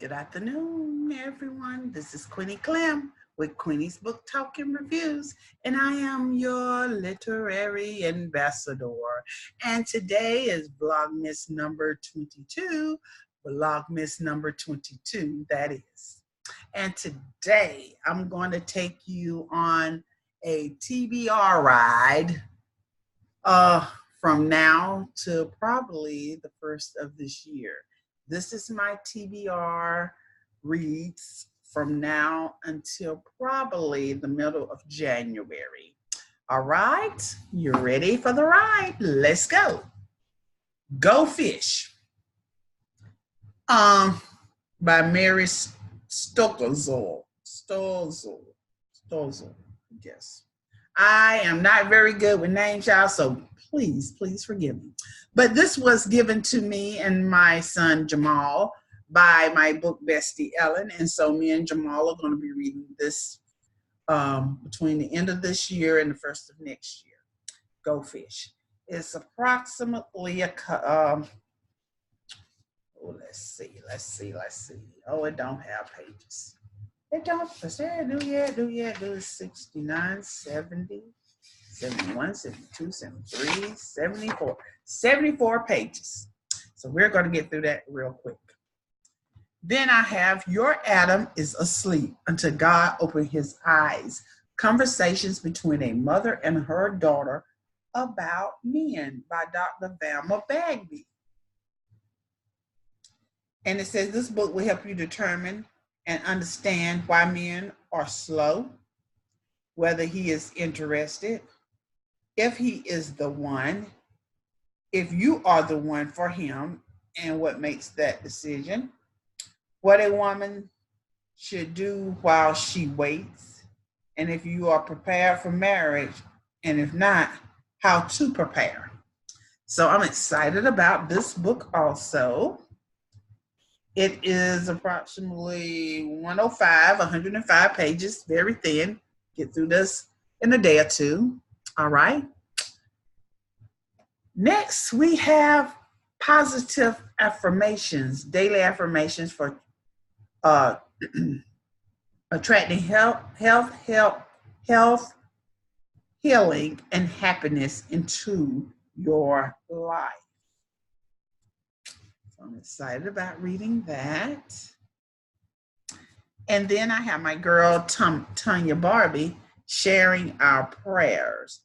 Good afternoon, everyone. This is Queenie Clem with Queenie's Book Talk and Reviews, and I am your literary ambassador. And today is Vlogmas number 22, Vlogmas number 22, that is. And today I'm going to take you on a TBR ride from now to probably the first of this year. This is my TBR reads from now until probably the middle of January. All right, you ready for the ride? Let's go. Go Fish. By Mary Stolzel. I guess. I am not very good with names, y'all, so please forgive me. But this was given to me and my son Jamal by my book bestie Ellen, and so me and Jamal are going to be reading this between the end of this year and the first of next year. Go Fish. It's approximately let's see. Oh, it don't have pages. It don't. Do 69, 70, 71, 72, 73, 74. 74 pages. So we're going to get through that real quick. Then I have Your Adam is Asleep Until God Opened His Eyes. Conversations between a mother and her daughter about men by Dr. Velma Bagby. And it says this book will help you determine and understand why men are slow, whether he is interested, if he is the one, if you are the one for him, and what makes that decision, what a woman should do while she waits, and if you are prepared for marriage, and if not, how to prepare. So I'm excited about this book also. It is approximately 105 pages, very thin. Get through this in a day or two. All right. Next, we have positive affirmations, daily affirmations for attracting health, healing, and happiness into your life. I'm excited about reading that. And then I have my girl, Tanya Barbie, sharing our prayers.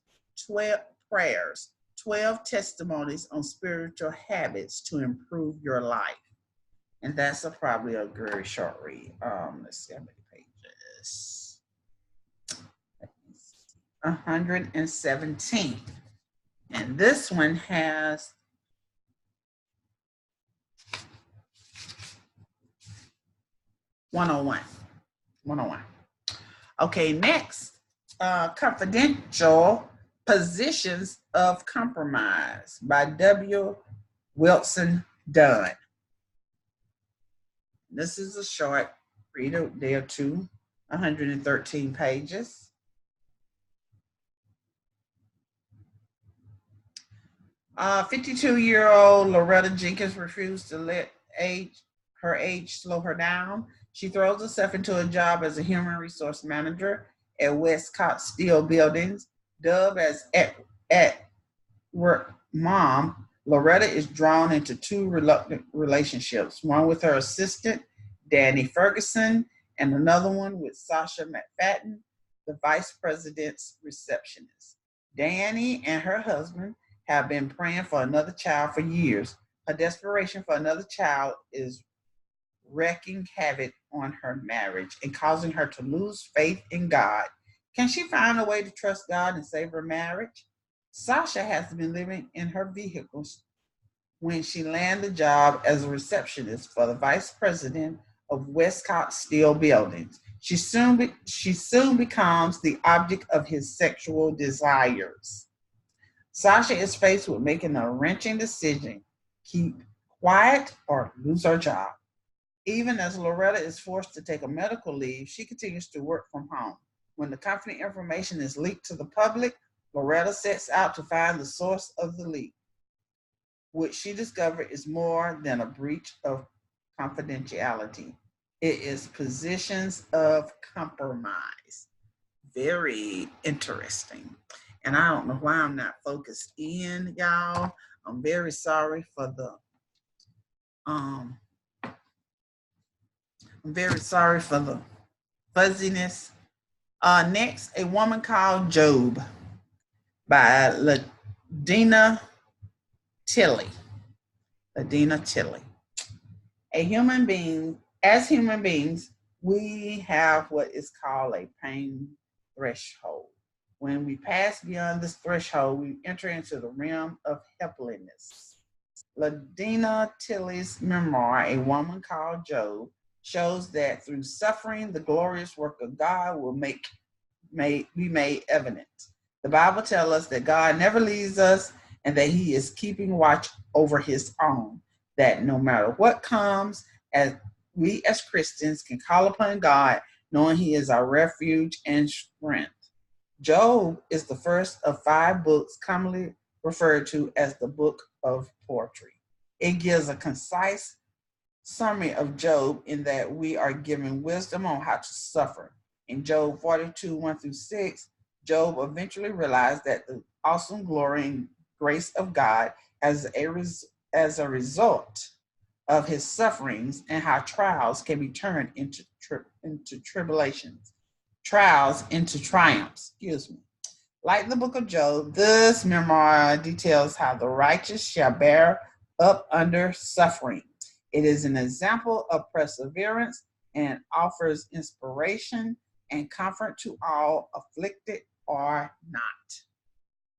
12 prayers, 12 testimonies on spiritual habits to improve your life. And that's probably a very short read. Let's see how many pages. 117. And this one has 101. Okay, next, Confidential Positions of Compromise by W. Wilson Dunn. This is a short read, a day or two, 113 pages. Uh, 52-year-old Loretta Jenkins refused to let her age slow her down. She throws herself into a job as a human resource manager at Westcott Steel Buildings. Dubbed as at work mom, Loretta is drawn into two reluctant relationships, one with her assistant, Danny Ferguson, and another one with Sasha McFadden, the vice president's receptionist. Danny and her husband have been praying for another child for years. Her desperation for another child is wreaking havoc on her marriage and causing her to lose faith in God. Can she find a way to trust God and save her marriage? Sasha has been living in her vehicles when she landed the job as a receptionist for the vice president of Westcott Steel Buildings. She soon becomes the object of his sexual desires. Sasha is faced with making a wrenching decision: keep quiet or lose her job. Even as Loretta is forced to take a medical leave, she continues to work from home. When the company information is leaked to the public, Loretta sets out to find the source of the leak, which she discovered is more than a breach of confidentiality. It is positions of compromise. Very interesting. And I don't know why I'm not focused in, y'all. I'm very sorry for the um I'm very sorry for the fuzziness. Next, A Woman Called Job by Ladina Tilly. Ladina Tilly. As human beings, we have what is called a pain threshold. When we pass beyond this threshold, we enter into the realm of helplessness. Ladina Tilly's memoir, A Woman Called Job, shows that through suffering, the glorious work of God will be made evident. The Bible tells us that God never leaves us and that He is keeping watch over His own. That no matter what comes, as we as Christians can call upon God, knowing He is our refuge and strength. Job is the first of 5 books commonly referred to as the Book of Poetry. It gives a concise summary of Job in that we are given wisdom on how to suffer. In Job 42, 1 through 6, Job eventually realized that the awesome glory and grace of God as a result of his sufferings and how trials can be turned into tribulations, trials into triumphs, Like the book of Job, this memoir details how the righteous shall bear up under suffering. It is an example of perseverance and offers inspiration and comfort to all afflicted or not.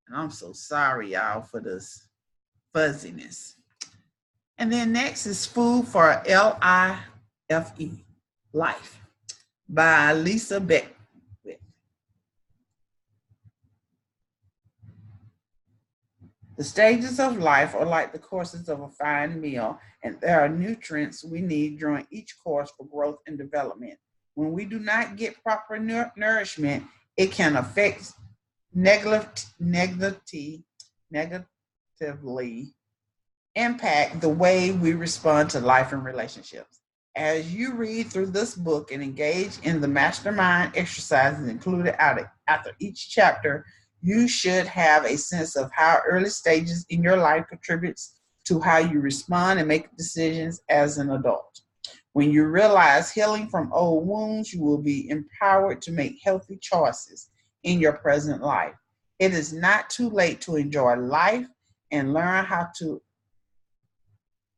And I'm so sorry, y'all, for this fuzziness. And then next is Food for Life, Life, by Lisa Beck. The stages of life are like the courses of a fine meal, and there are nutrients we need during each course for growth and development. When we do not get proper nourishment, it can affect negatively impact the way we respond to life and relationships. As you read through this book and engage in the mastermind exercises included after each chapter, you should have a sense of how early stages in your life contributes to how you respond and make decisions as an adult. When you realize healing from old wounds, you will be empowered to make healthy choices in your present life. It is not too late to enjoy life and learn how to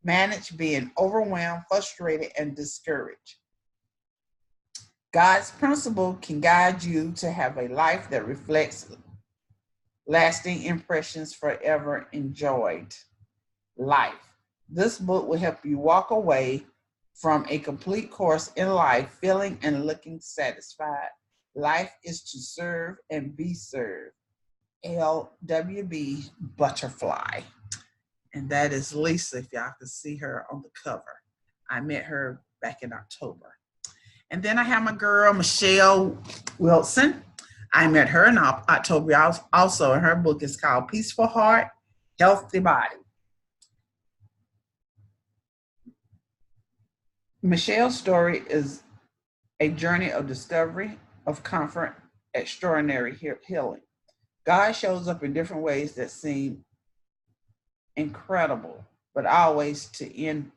manage being overwhelmed, frustrated, and discouraged. God's principle can guide you to have a life that reflects lasting impressions forever enjoyed life. This book will help you walk away from a complete course in life feeling and looking satisfied. Life is to serve and be served. LWB Butterfly. And that is Lisa, if y'all can see her on the cover. I met her back in October. And then I have my girl, Michelle Wilson. I met her in October also, and her book is called Peaceful Heart, Healthy Body. Michelle's story is a journey of discovery, of comfort, extraordinary healing. God shows up in different ways that seem incredible, but always to the end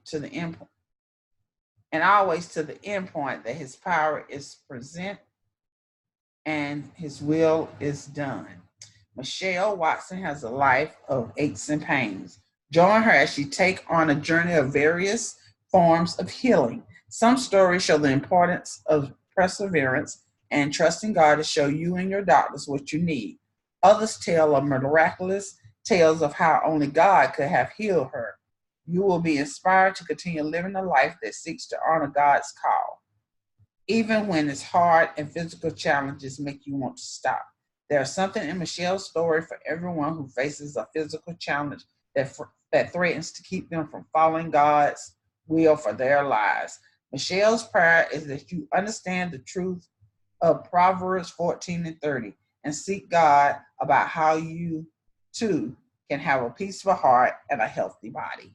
point that his power is present and his will is done. Michelle Watson has a life of aches and pains. Join her as she takes on a journey of various forms of healing. Some stories show the importance of perseverance and trusting God to show you and your doctors what you need. Others tell of miraculous tales of how only God could have healed her. You will be inspired to continue living a life that seeks to honor God's call, even when it's hard and physical challenges make you want to stop. There's something in Michelle's story for everyone who faces a physical challenge that threatens to keep them from following God's will for their lives. Michelle's prayer is that you understand the truth of Proverbs 14 and 30 and seek God about how you too can have a peaceful heart and a healthy body.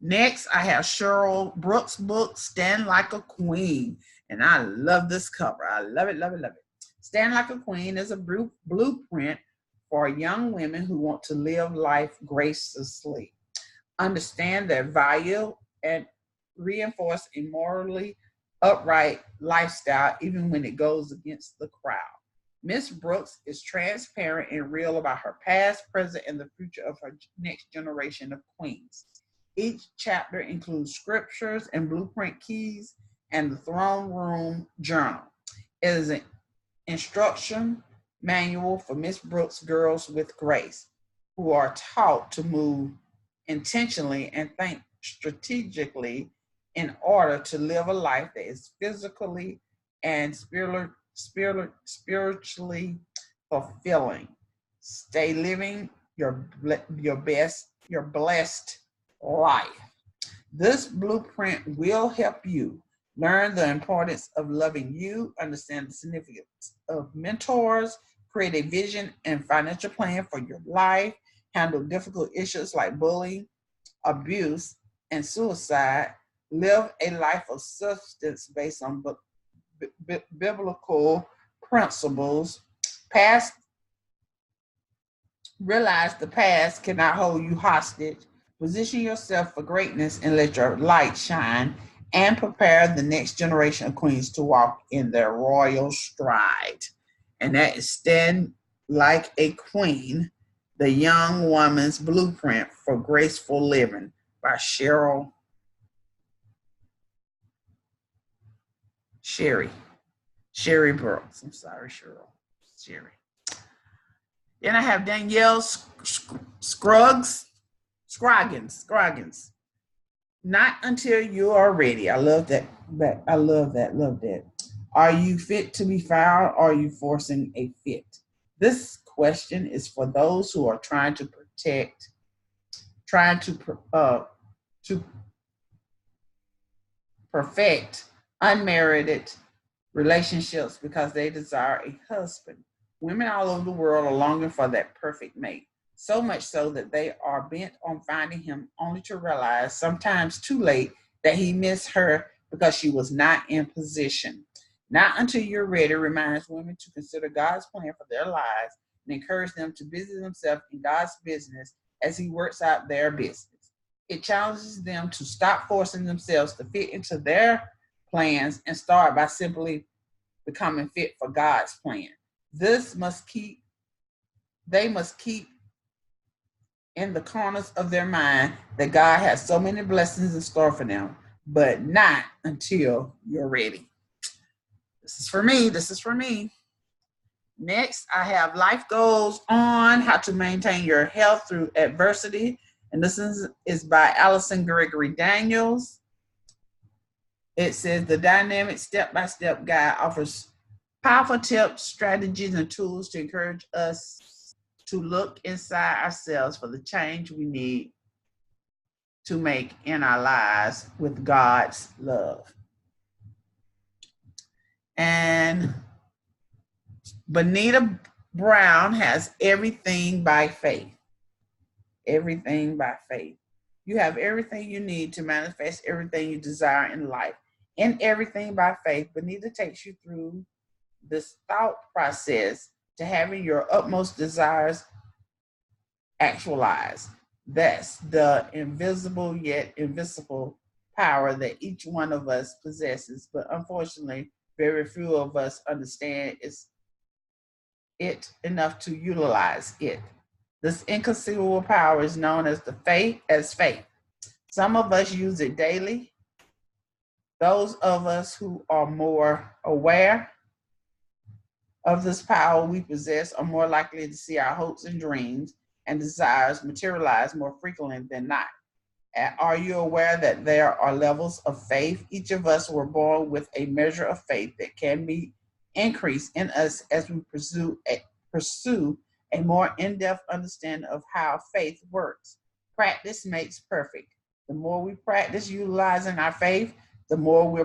Next, I have Cheryl Brooks' book, Stand Like a Queen. And I love this cover. I love it, love it, love it. Stand Like a Queen is a blueprint for young women who want to live life graciously, understand their value, and reinforce a morally upright lifestyle even when it goes against the crowd. Miss Brooks is transparent and real about her past, present, and the future of her next generation of queens. Each chapter includes scriptures and blueprint keys and the throne room journal. It is an instruction manual for Miss Brooks girls with grace who are taught to move intentionally and think strategically in order to live a life that is physically and spiritually fulfilling. Stay living your blessed life. This blueprint will help you learn the importance of loving you, understand the significance of mentors, create a vision and financial plan for your life, handle difficult issues like bullying, abuse, and suicide, live a life of substance based on biblical principles, past realize the past cannot hold you hostage. Position yourself for greatness and let your light shine, and prepare the next generation of queens to walk in their royal stride. And that is Stand Like a Queen, the Young Woman's Blueprint for Graceful Living by Sherry Brooks. I'm sorry, Sherry. Then I have Danielle Scroggins. Not until you are ready. I love that. I love that. Love that. Are you fit to be found? Or are you forcing a fit? This question is for those who are trying to to perfect unmerited relationships because they desire a husband. Women all over the world are longing for that perfect mate, so much so that they are bent on finding him only to realize, sometimes too late, that he missed her because she was not in position. Not until you're ready reminds women to consider God's plan for their lives and encourage them to busy themselves in God's business as he works out their business. It challenges them to stop forcing themselves to fit into their plans and start by simply becoming fit for God's plan. They must keep in the corners of their mind that God has so many blessings in store for them, but not until you're ready. This is for me. This is for me. Next, I have Life Goes On, How to Maintain Your Health Through Adversity. And this is by Allison Gregory Daniels. It says the dynamic step-by-step guide offers powerful tips, strategies, and tools to encourage us to look inside ourselves for the change we need to make in our lives with God's love. And Bonita Brown has Everything by Faith. Everything by faith. You have everything you need to manifest everything you desire in life. In Everything by Faith, Bonita takes you through this thought process to having your utmost desires actualized. That's the invisible yet invisible power that each one of us possesses, but unfortunately, very few of us understand it enough to utilize it. This inconceivable power is known as faith. Some of us use it daily. Those of us who are more aware of this power we possess are more likely to see our hopes and dreams and desires materialize more frequently than not. Are you aware that there are levels of faith? Each of us were born with a measure of faith that can be increased in us as we pursue a more in-depth understanding of how faith works. Practice makes perfect. The more we practice utilizing our faith, the more we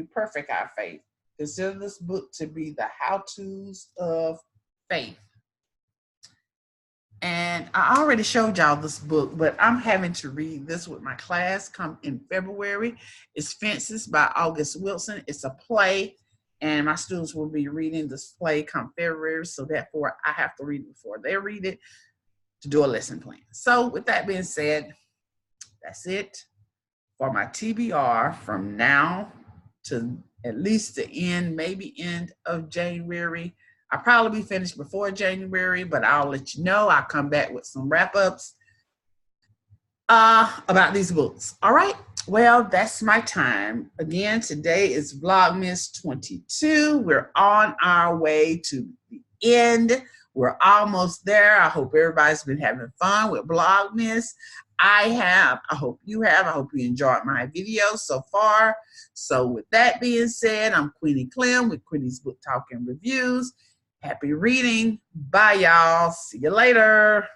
perfect our faith. Consider this book to be the how-tos of faith. And I already showed y'all this book, but I'm having to read this with my class come in February. It's Fences by August Wilson. It's a play, and my students will be reading this play come February. So therefore, I have to read it before they read it to do a lesson plan. So with that being said, that's it for my TBR from now to at least the end, maybe end of January. I'll probably be finished before January, but I'll let you know. I'll come back with some wrap-ups about these books. All right. Well, that's my time. Again, today is Vlogmas 22. We're on our way to the end. We're almost there. I hope everybody's been having fun with Vlogmas. I have. I hope you have. I hope you enjoyed my video so far. So with that being said, I'm Queenie Clem with Queenie's Book Talk and Reviews. Happy reading. Bye, y'all. See you later.